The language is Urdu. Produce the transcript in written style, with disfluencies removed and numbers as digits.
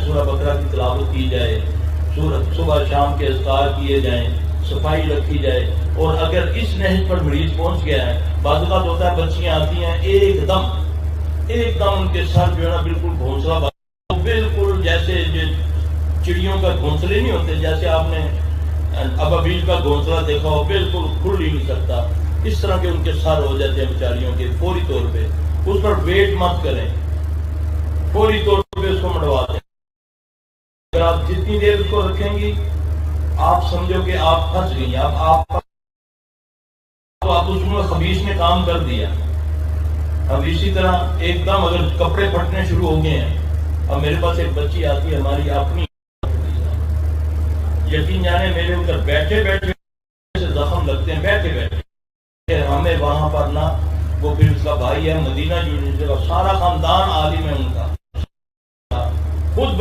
سورہ بقرہ کی تلاوت کی جائے، صبح شام کے اذکار کیے جائیں، صفائی رکھی جائے. اور اگر اس نہج پر مریض پہنچ گیا ہے، بعض اوقات ہوتا ہے بچیاں آتی ہیں ایک دم ان کے سر جو ہے نا بالکل گھونسلہ بالکل جیسے چڑیوں کا گھونسلے نہیں ہوتے، جیسے آپ نے ابابیل کا گھونسلہ دیکھا ہو، بالکل کھل ہی نہیں سکتا، اس طرح کے ان کے سر ہو جاتے ہیں بیچاریوں کے. فوری طور پہ اس پر ویٹ مت کریں، فوری طور پہ اس کو مڑوا دیں. اگر آپ جتنی دیر اس کو رکھیں گی آپ سمجھو کہ آپ پھنس گئی ہیں. آپ اس میں خبیث نے کام کر دیا. اب اسی طرح ایک دم اگر کپڑے پھٹنے شروع ہو گئے ہیں. اب میرے پاس ایک بچی آتی ہے ہماری اپنی، یقین جانے میرے اوپر بیٹھے سے زخم لگتے ہیں، بیٹھے ہمیں وہاں پر نہ، وہ پھر اس کا بھائی ہے مدینہ یونیورسٹی کا، سارا خاندان عالم ہے ان کا، خود